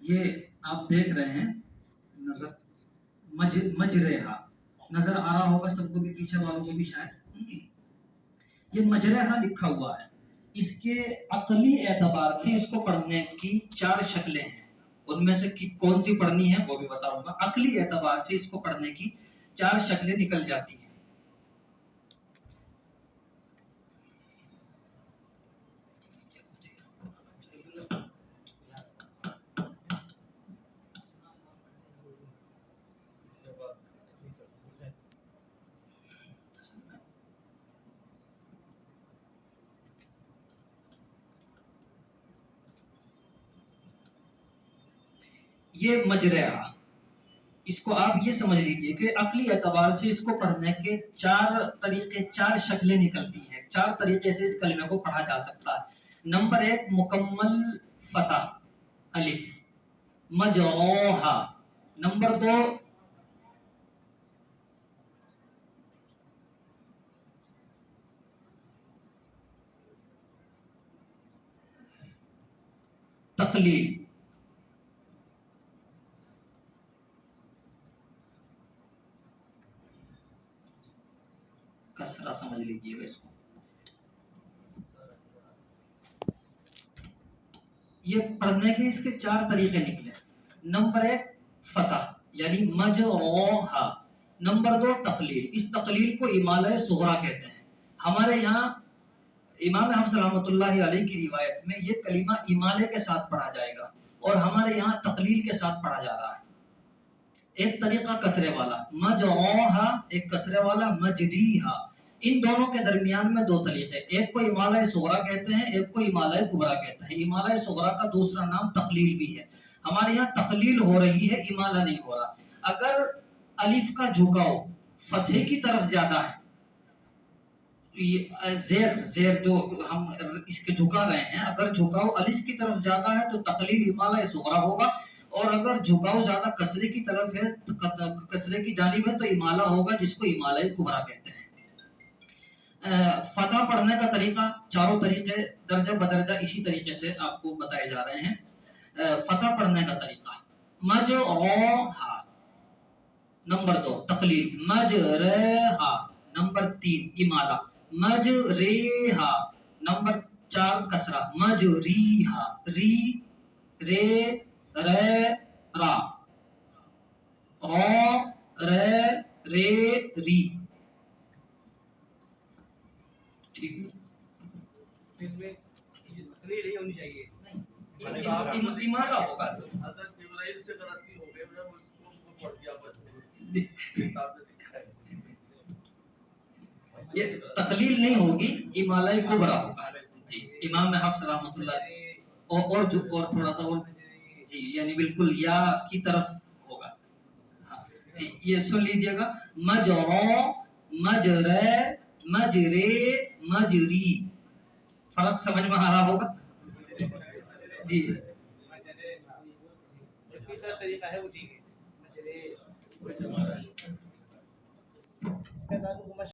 یہ آپ دیکھ رہے ہیں نظر مجرحا نظر آ رہا ہوگا سب کو بھی، پیچھے والوں کو بھی شاید. یہ مجرحا لکھا ہوا ہے. اس کے عقلی اعتبار سے اس کو پڑھنے کی 4 شکلیں ہیں. ان میں سے کون سی پڑھنی ہے وہ بھی بتاؤں گا. عقلی اعتبار سے اس کو پڑھنے کی 4 شکلیں نکل جاتی ہیں. یہ مجرحا، اس کو آپ یہ سمجھ لیجئے کہ عقلی اعتبار سے اس کو پڑھنے کے 4 طریقے، 4 شکلیں نکلتی ہیں. 4 طریقے سے اس کلمے کو پڑھا جا سکتا ہے. نمبر 1 مکمل فتح الف مجروحا. نمبر 2 تقلیل. کسرہ سمجھ لیجئے گا اس کو. یہ پڑھنے کے اس کے 4 طریقے نکلے. نمبر 1 فتح یعنی مجروحا. نمبر 2 تقلیل. اس تقلیل کو امالہ صغرا کہتے ہیں. ہمارے یہاں امام حفص رحمۃ اللہ علیہ کی روایت میں یہ کلمہ امالے کے ساتھ پڑھا جائے گا اور ہمارے یہاں تقلیل کے ساتھ پڑھا جا رہا ہے. ایک طریقہ کسرے والا مجروحا، ایک کسرے والا مجریحا. ان دونوں کے درمیان میں 2 طریقے. ایک کو امالہ صغرا کہتے ہیں، ایک کو امالہ کبریٰ کہتے ہیں. امالہ صغرا کا دوسرا نام تقلیل بھی ہے. ہمارے یہاں تقلیل ہو رہی ہے، امالہ نہیں ہو رہا. اگر الف کا جھکاؤ فتحے کی طرف زیادہ ہے، زیر جو ہم اس کے جھکا رہے ہیں، اگر جھکاؤ الف کی طرف زیادہ ہے تو تقلیل امالہ صغرا ہوگا، اور اگر جھکاؤ زیادہ کسرے کی طرف ہے، کسرے کی جانب ہے، تو امالہ ہوگا، جس کو امالہ کبریٰ کہتے ہیں. فتح پڑھنے کا طریقہ 4 طریقے درجہ بدرجہ اسی طریقے سے آپ کو بتائے جا رہے ہیں. فتح پڑھنے کا طریقہ مجروحا. نمبر 2 تقلیل مجرحا. نمبر 3 امالہ مجریحا. نمبر 4 کسرہ مجریحا. ری رے رے را رو رے رے ری. ٹھیک ہے. اس میں تقریر نہیں ہونی چاہیے. امالہ ہوگا. حضرت ابراہیم سے غلطی ہو گئی، انہوں نے اس کو پڑھ دیا یہ تقلیل نہیں ہوگی، امالہ کبریٰ ہوگا. جی امام حفص رحمۃ اللہ اور تھوڑا سا اور جی یعنی بالکل یا کی طرف ہوگا. ہاں یہ سن لیجئے گا مجرو مجرے مجرے مجری. فرق سمجھ میں آ رہا ہوگا. جی تیسرا طریقہ ہے وہ ٹھیک ہے.